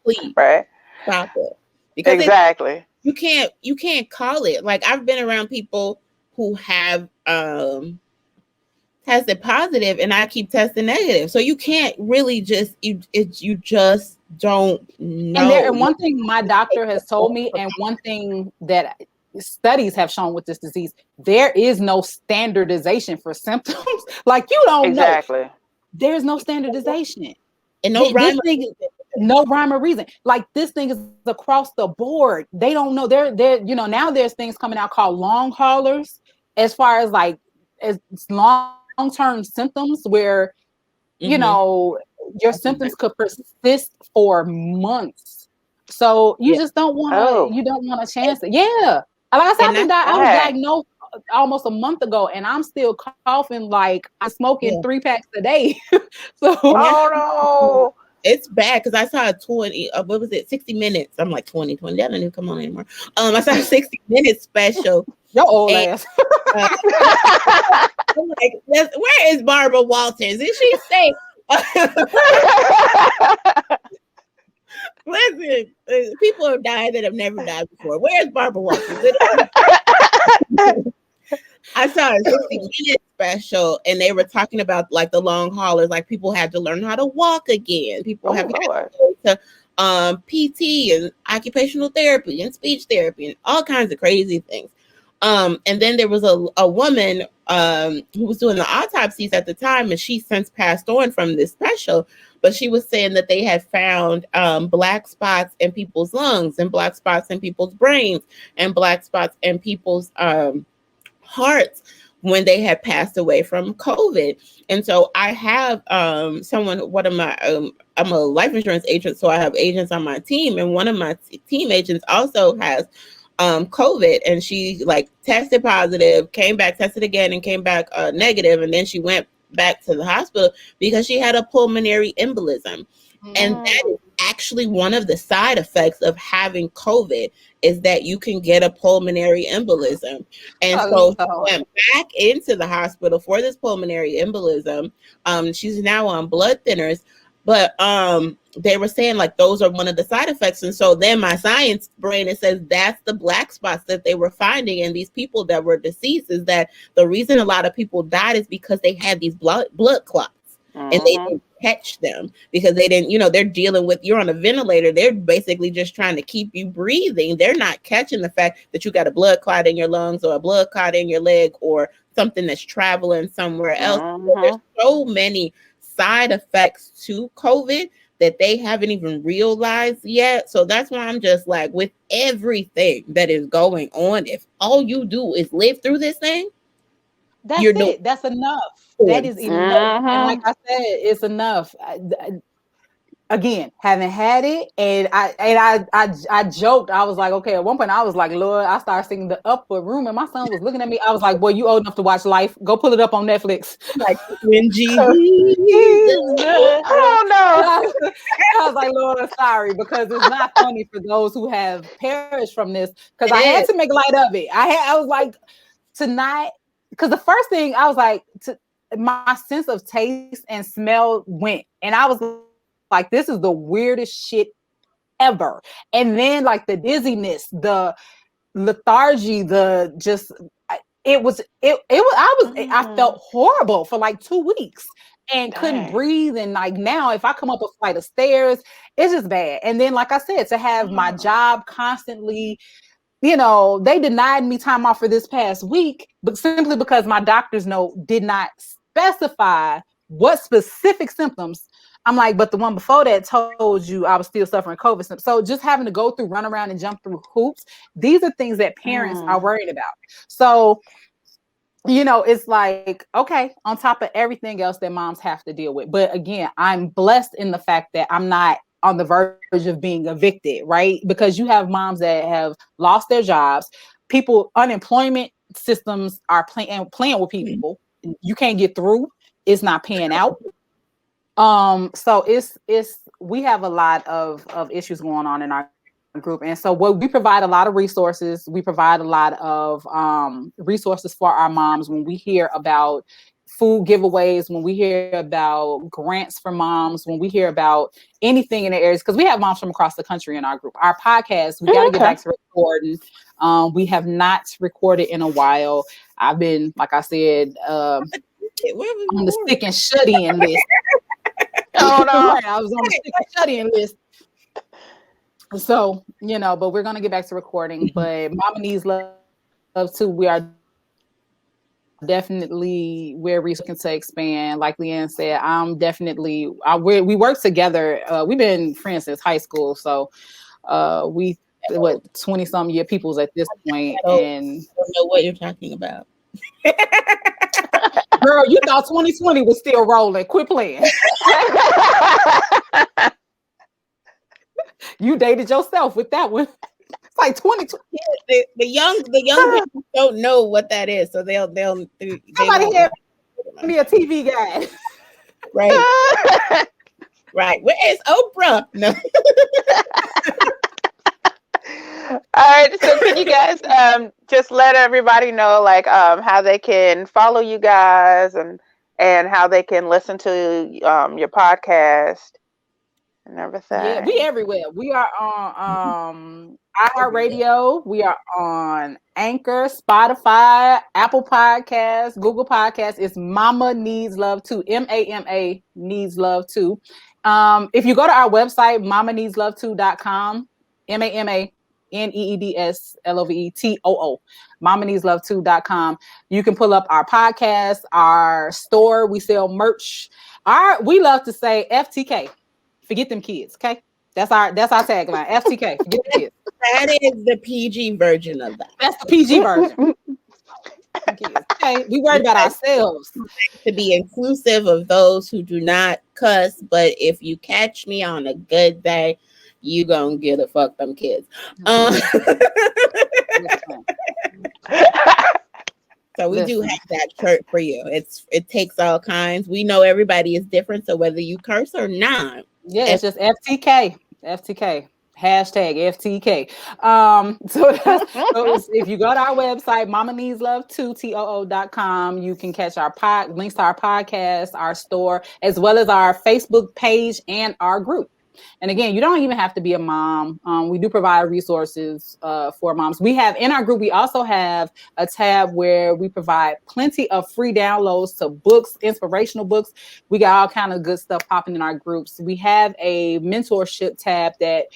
please Right. stop it. Because Exactly. you can't call it. Like I've been around people who have tested positive and I keep testing negative. So you can't really just you just don't know. And one thing my doctor has told me, and one thing that studies have shown with this disease, there is no standardization for symptoms. Like you don't know. Exactly. There's no standardization. And no This rhyme. thing, no rhyme or reason. Like this thing is across the board. They don't know. They're you know, now there's things coming out called long haulers, as far as like as long-term symptoms where you know your symptoms could persist for months. So you Yeah. just don't want to. Oh. You don't want to chance it. Yeah. Like I said, And that's I was Dang. diagnosed almost a month ago, and I'm still coughing like I'm smoking yeah. 3 packs a day. So And that's Oh it's bad because I saw a 20 what was it 60 minutes. I'm like 20 that doesn't even come on anymore. I saw a 60-minute special. your old And ass. uh, I'm like, where is Barbara Walters? Did she say listen, people have died that have never died before. Where's Barbara Walters? I saw a 60-minute special and they were talking about like the long haulers, like people had to learn how to walk again. People Oh have had Lord. to go to PT and occupational therapy and speech therapy and all kinds of crazy things. And then there was a woman who was doing the autopsies at the time, and she since passed on from this special. But she was saying that they had found black spots in people's lungs and black spots in people's brains and black spots in people's hearts when they had passed away from COVID. And so I have one of my I'm a life insurance agent, so I have agents on my team, and one of my team agents also has COVID, and she like tested positive, came back, tested again, and came back negative, and then she went back to the hospital because she had a pulmonary embolism. And that is actually one of the side effects of having COVID is that you can get a pulmonary embolism. And so she went back into the hospital for this pulmonary embolism. She's now on blood thinners, but they were saying like those are one of the side effects. And so then my science brain, it says that's the black spots that they were finding in these people that were deceased, is that the reason a lot of people died is because they had these blood clots. And they didn't catch them because they didn't, they're dealing with, you're on a ventilator. They're basically just trying to keep you breathing. They're not catching the fact that you got a blood clot in your lungs or a blood clot in your leg or something that's traveling somewhere else. So there's so many side effects to COVID that they haven't even realized yet. So that's why I'm just like, with everything that is going on, if all you do is live through this thing, that's it. That's enough. That is enough. And like I said, it's enough. Again, haven't had it, and I joked. I was like, okay. At one point, I was like, Lord, I started singing the Upper Room, and my son was looking at me. I was like, boy, you old enough to watch Life? Go pull it up on Netflix. Like when Jesus. Oh no. I was like, Lord, sorry, because it's not funny for those who have perished from this. Because I had to make light of it. I was like, to not, because the first thing I was like, my sense of taste and smell went. And I was like, this is the weirdest shit ever. And then like the dizziness, the lethargy, the just I felt horrible for like 2 weeks and couldn't Dang. breathe. And like now, if I come up a flight of stairs, it's just bad. And then, like I said, to have my job constantly, they denied me time off for this past week, but simply because my doctor's note did not specify what specific symptoms. I'm like, but the one before that told you I was still suffering COVID symptoms. So just having to go through, run around and jump through hoops, these are things that parents are worried about. So, it's like, okay, on top of everything else that moms have to deal with. But again, I'm blessed in the fact that I'm not on the verge of being evicted, right? Because you have moms that have lost their jobs. Unemployment systems are playing with people. You can't get through. It's not paying out. So we have a lot of issues going on in our group. And so we provide a lot of resources. We provide a lot of resources for our moms when we hear about food giveaways, when we hear about grants for moms, when we hear about anything in the areas, because we have moms from across the country in our group. Our podcast, we got to get back to recording. We have not recorded in a while. I've been, like I said, on the stick and shut-in list. Oh no, I was on the stick and shut-in list. So, but we're going to get back to recording. But Mama Needs Love Too, we are definitely where we're looking to expand. Like Leanne said, we work together. We've been friends since high school. So we 20-some year peoples at this point. And I don't know what you're talking about. Girl, you thought 2020 was still rolling. Quit playing. You dated yourself with that one. It's like 2020. Yeah, the young people don't know what that is, so they'll somebody hand me a TV guide. Right. Right. Where is Oprah? No. All right, so can you guys just let everybody know how they can follow you guys and how they can listen to your podcast and everything? Yeah, we everywhere. We are on iHeartRadio. We are on Anchor, Spotify, Apple Podcasts, Google Podcasts. It's Mama Needs Love Too. MAMA Needs Love Too. If you go to our website, mamaneedslove2.com, MAMANEEDSLOVETOO, mamaneedslove2.com. You can pull up our podcast, our store. We sell merch. We love to say FTK. Forget them kids, okay? That's our tagline. FTK. Forget the kids. That is the PG version of that. That's the PG version. Okay, we worried about ourselves. To be inclusive of those who do not cuss, but if you catch me on a good day, you gonna get a fuck them kids. So we do have that shirt for you. It takes all kinds. We know everybody is different, so whether you curse or not. Yeah, it's just FTK. FTK. Hashtag FTK. So if you go to our website, mamaneedslove2too.com, you can catch our links to our podcast, our store, as well as our Facebook page and our group. And again, you don't even have to be a mom. We do provide resources for moms. We have in our group, we also have a tab where we provide plenty of free downloads to books, inspirational books. We got all kind of good stuff popping in our groups. We have a mentorship tab where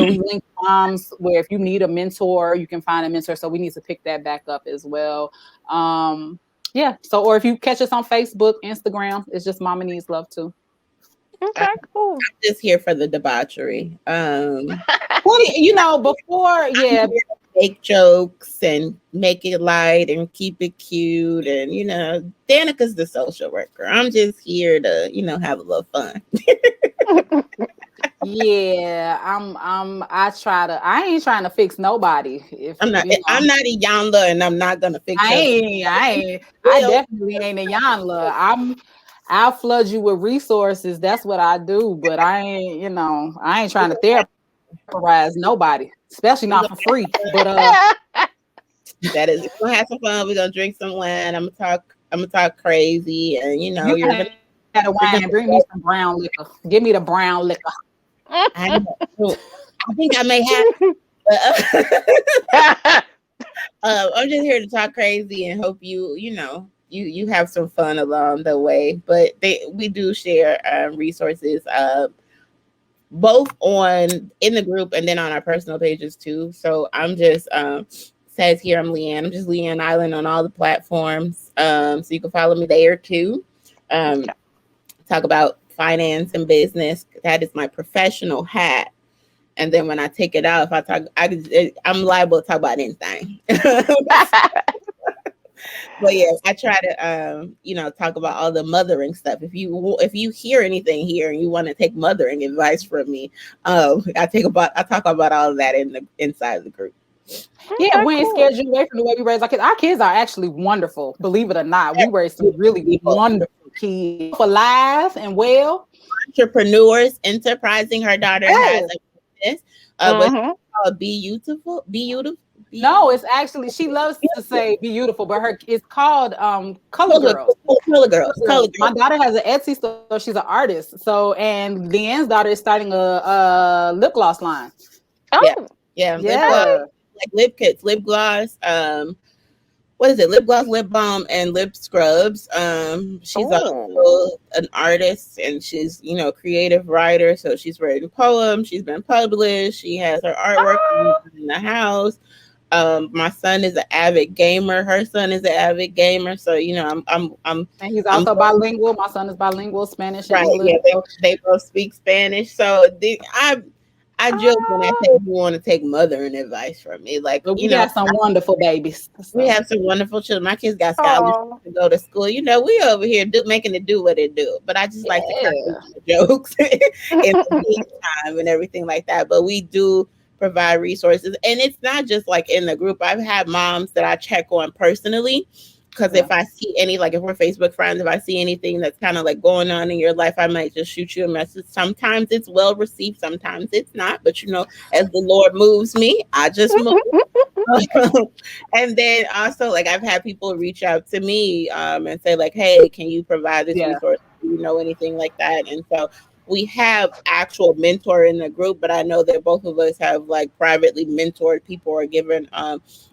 we link moms, where if you need a mentor, you can find a mentor. So we need to pick that back up as well. Yeah. So, or if you catch us on Facebook, Instagram, it's just Mama Needs Love Too. Okay, cool. I'm just here for the debauchery. Before, yeah, make jokes and make it light and keep it cute, and Danica's the social worker. I'm just here to have a little fun. Yeah, I ain't trying to fix nobody. I'm not Eiland, and I'm not gonna fix. I definitely ain't a Yanla. I'll flood you with resources. That's what I do. But I ain't trying to therapize nobody, especially not for free. But that is, we're gonna have some fun. We're gonna drink some wine. I'm gonna talk crazy, and You you're can gonna have the you're wine gonna. and bring me some brown liquor. Give me the brown liquor. I know. I think I may have. But, I'm just here to talk crazy and hope you have some fun along the way. But we do share resources, both on in the group and then on our personal pages too. So I'm just says here I'm Leanne. I'm just Leanne Eiland on all the platforms. So you can follow me there too. Talk about finance and business. That is my professional hat. And then when I take it out, if I talk, I'm liable to talk about anything. But yeah, I try to talk about all the mothering stuff. If you hear anything here and you want to take mothering advice from me, I talk about all of that inside the group. Yeah, we ain't scared you away from the way we raise our kids. Our kids are actually wonderful, believe it or not. We raised some really wonderful kids, alive and well. Entrepreneurs, enterprising. Her daughter has a business, but it's called Beautiful. No, it's actually, she loves to say beautiful, but it's called Color Girls. Color Girls. My daughter has an Etsy store. She's an artist. So, and Leanne's daughter is starting a lip gloss line. Oh, yeah. Lip gloss, like lip kits, lip gloss. What is it? Lip gloss, lip balm, and lip scrubs. She's also an artist, and she's creative writer. So she's written poems. She's been published. She has her artwork in the house. My son is an avid gamer. Her son is an avid gamer. So I'm. And he's also bilingual. My son is bilingual, Spanish and English. Yeah, they both speak Spanish. So I joke when I say you want to take mothering advice from me. Like, we got some wonderful babies. So. We have some wonderful children. My kids got scholarships to go to school. We over here making it do what it do. But I just like to kind of jokes in the meantime and everything like that. But we do provide resources. And it's not just like in the group. I've had moms that I check on personally. Because if I see any, like if we're Facebook friends, if I see anything that's kind of like going on in your life, I might just shoot you a message. Sometimes it's well received, sometimes it's not. But as the Lord moves me, I just move. And then also, like I've had people reach out to me and say like, "Hey, can you provide this resource? Do you know anything like that?" And so we have actual mentor in the group, but I know that both of us have like privately mentored people or given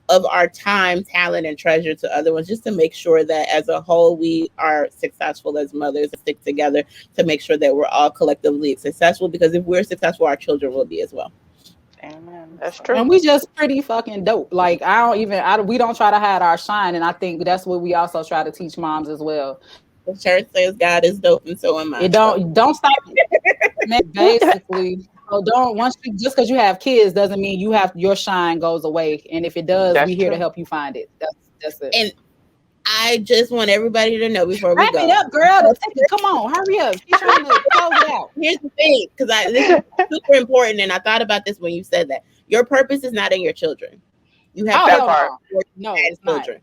of our time, talent, and treasure to other ones, just to make sure that as a whole we are successful as mothers, stick together to make sure that we're all collectively successful. Because if we're successful, our children will be as well. Amen. That's true. And we just pretty fucking dope. Like we don't try to hide our shine, and I think that's what we also try to teach moms as well. The church says God is dope, and so am I. Don't stop. Man, basically, so just because you have kids doesn't mean your shine goes away. And if it does, we're here to help you find it. That's it. And I just want everybody to know before we go. Wrap it up, girl. Come on, hurry up. She's trying to close it out. Here's the thing, because this is super important, and I thought about this when you said that. Your purpose is not in your children. You have it's children.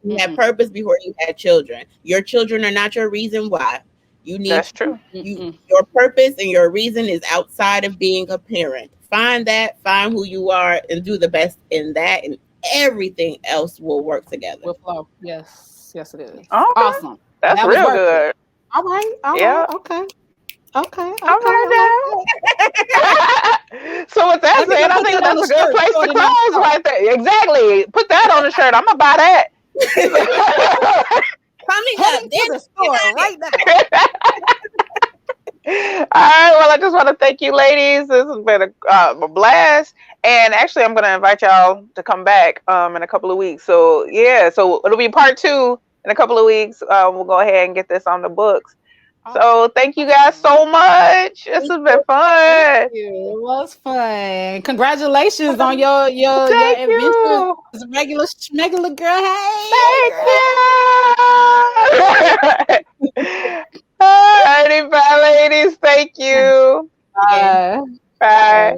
You have purpose before you had children. Your children are not your reason why. That's true. Your purpose and your reason is outside of being a parent. Find who you are, and do the best in that, and everything else will work together. Will flow. Yes, it is. Okay. Awesome. That's real good. All right. Okay. So with that said, I think that's a good place to close right there. Exactly. Put that on the shirt. I'm gonna buy that. Coming up to the store right now. All right. Well, I just want to thank you, ladies. This has been a blast. And actually, I'm going to invite y'all to come back in a couple of weeks. So it'll be part 2 in a couple of weeks. We'll go ahead and get this on the books. So thank you guys so much. This has been fun. It was fun. Congratulations on your adventure as a regular girl. Hey, thank you. All righty, bye, ladies. Thank you. Bye. Bye.